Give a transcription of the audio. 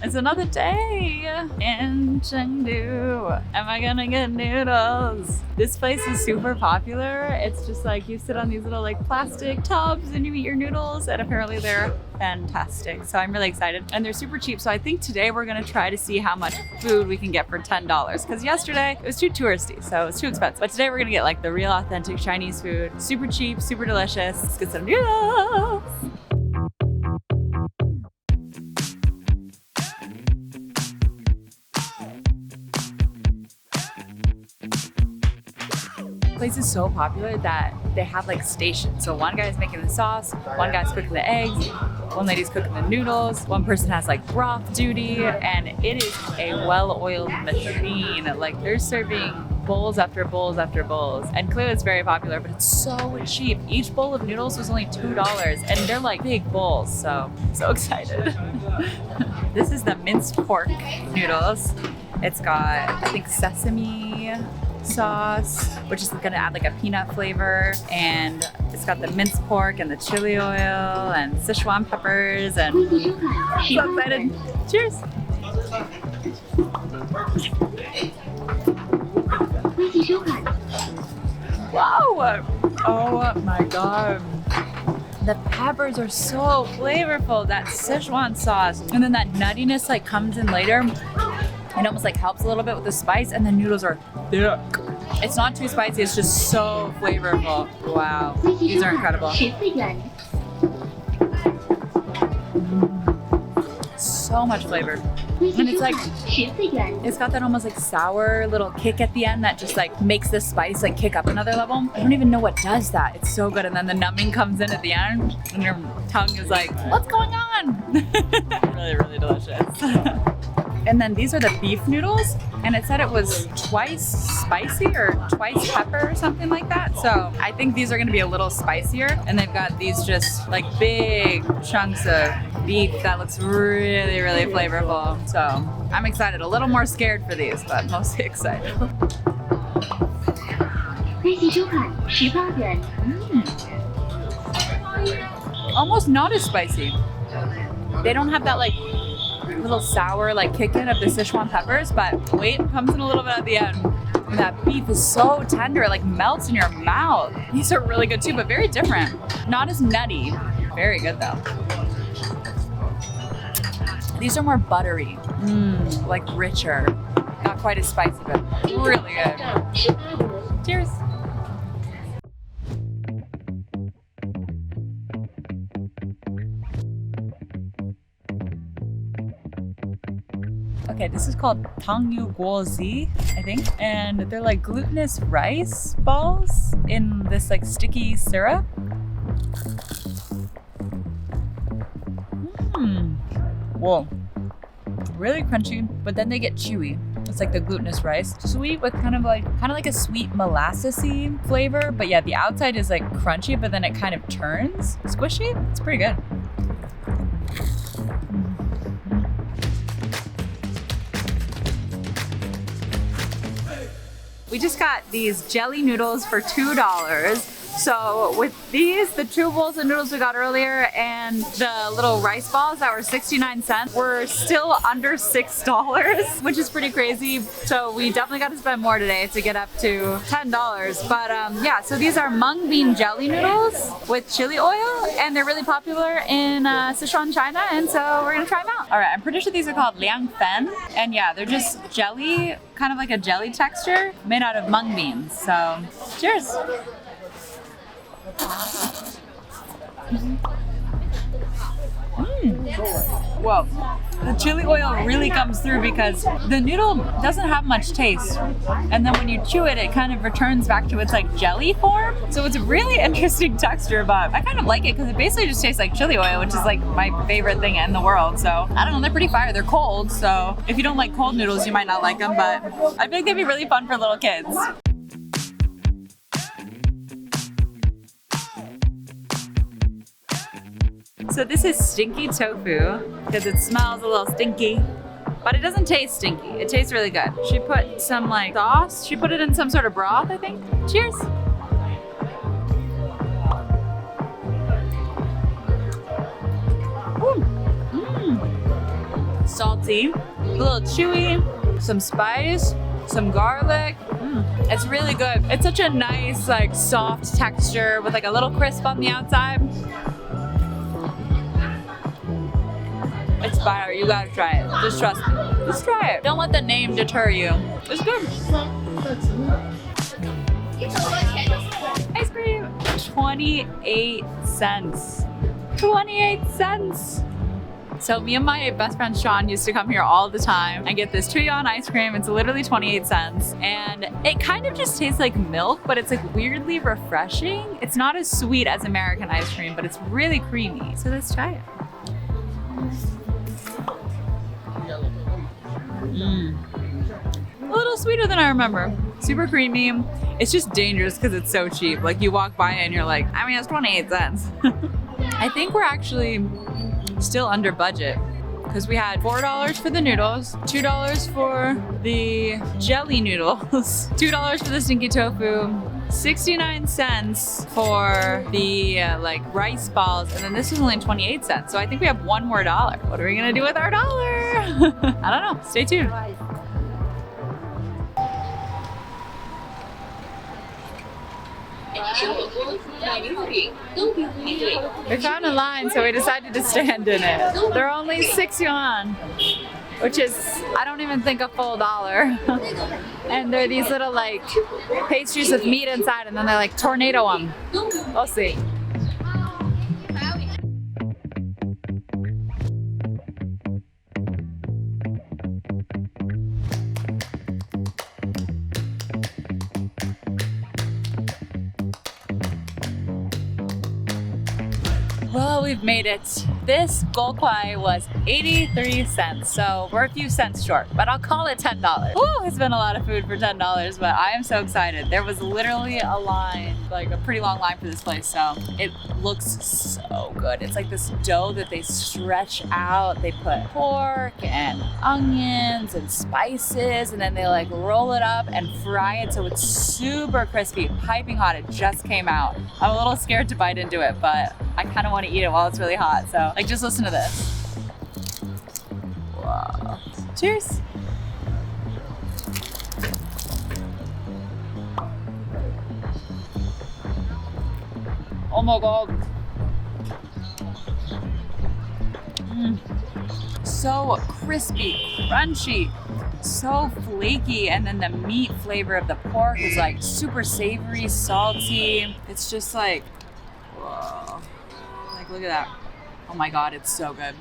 It's another day in Chengdu. Am I gonna get noodles? This place is super popular. It's just like you sit on these little like plastic tubs and you eat your noodles, and apparently they're fantastic. So I'm really excited, and they're super cheap. So I think today we're gonna try to see how much food we can get for $10, because yesterday it was too touristy, so it was too expensive. But today we're gonna get like the real authentic Chinese food, super cheap, super delicious. Let's get some noodles. Place is so popular that they have like stations. So one guy's making the sauce, one guy's cooking the eggs, one lady's cooking the noodles, one person has like broth duty, and it is a well-oiled machine. Like they're serving bowls after bowls after bowls, and clearly it's very popular, but it's so cheap. Each bowl of noodles was only $2, and they're like big bowls, so excited. This is the minced pork noodles. It's got, I think, sesame sauce, which is gonna add like a peanut flavor, and it's got the minced pork and the chili oil and Sichuan peppers, and I'm so excited. Cheers! Wow! Oh my god. The peppers are so flavorful, that Sichuan sauce, and then that nuttiness like comes in later. It almost like helps a little bit with the spice, and the noodles are thick. It's not too spicy, it's just so flavorful. Wow, these are incredible. So much flavor. And it's like, it's got that almost like sour little kick at the end that just like makes the spice like kick up another level. I don't even know what does that. It's so good. And then the numbing comes in at the end and your tongue is like, what's going on? Really, really delicious. And then these are the beef noodles, and it said it was twice spicy or twice pepper or something like that. So I think these are gonna be a little spicier, and they've got these just like big chunks of beef that looks really, really flavorful. So I'm excited, a little more scared for these, but mostly excited. Almost not as spicy. They don't have that like little sour like kick in of the Sichuan peppers, but wait, it comes in a little bit at the end. And that beef is so tender, it like melts in your mouth. These are really good too, but very different. Not as nutty. Very good though. These are more buttery, like richer. Not quite as spicy, but really good. Cheers. Okay, this is called Tangyu Guozi, I think, and they're like glutinous rice balls in this like sticky syrup. Whoa, really crunchy, but then they get chewy. It's like the glutinous rice, sweet with kind of like a sweet molassesy flavor. But yeah, the outside is like crunchy, but then it kind of turns squishy. It's pretty good. We just got these jelly noodles for $2. So with these, the 2 bowls of noodles we got earlier and the little rice balls that were 69 cents, were still under $6, which is pretty crazy. So we definitely got to spend more today to get up to $10. But yeah, so these are mung bean jelly noodles with chili oil, and they're really popular in Sichuan, China, and so we're gonna try them out. All right, I'm pretty sure these are called liang fen, and yeah, they're just jelly, kind of like a jelly texture made out of mung beans. So cheers. Whoa, the chili oil really comes through because the noodle doesn't have much taste, and then when you chew it, it kind of returns back to its like jelly form. So it's a really interesting texture, but I kind of like it because it basically just tastes like chili oil, which is like my favorite thing in the world. So I don't know, they're pretty fire. They're cold, so if you don't like cold noodles, you might not like them, but I feel like they'd be really fun for little kids. So this is stinky tofu because it smells a little stinky, but it doesn't taste stinky. It tastes really good. She put some like sauce. She put it in some sort of broth, I think. Cheers. salty, a little chewy, some spice, some garlic. It's really good. It's such a nice, like, soft texture with like a little crisp on the outside. It's fire. You gotta try it. Just trust me. Just try it. Don't let the name deter you. It's good. Ice cream. 28 cents. 28 cents. So me and my best friend Sean used to come here all the time and get this 2-yuan ice cream. It's literally 28 cents. And it kind of just tastes like milk, but it's like weirdly refreshing. It's not as sweet as American ice cream, but it's really creamy. So let's try it. A little sweeter than I remember. Super creamy. It's just dangerous because it's so cheap. Like you walk by it and you're like, I mean, it's 28 cents. I think we're actually still under budget because we had $4 for the noodles, $2 for the jelly noodles, $2 for the stinky tofu, 69 cents for the like rice balls, and then this was only 28 cents. So I think we have one more dollar. What are we gonna do with our dollar? I don't know. Stay tuned. We found a line, so we decided to stand in it. They're only 6 yuan, which is, I don't even think, a full dollar. And they're these little like pastries with meat inside, and then they like tornado them. We'll see. Well, we've made it. This golkwai was 83 cents, so we're a few cents short, but I'll call it $10. Woo, it's been a lot of food for $10, but I am so excited. There was literally a line, like a pretty long line for this place, so it looks so good. It's like this dough that they stretch out. They put pork and onions and spices, and then they like roll it up and fry it so it's super crispy, piping hot. It just came out. I'm a little scared to bite into it, but I kind of want to eat it while it's really hot. So like, just listen to this. Whoa. Cheers. Oh my God. So crispy, crunchy, so flaky, and then the meat flavor of the pork is like super savory, salty. It's just like, whoa. Like, look at that. Oh my God, it's so good.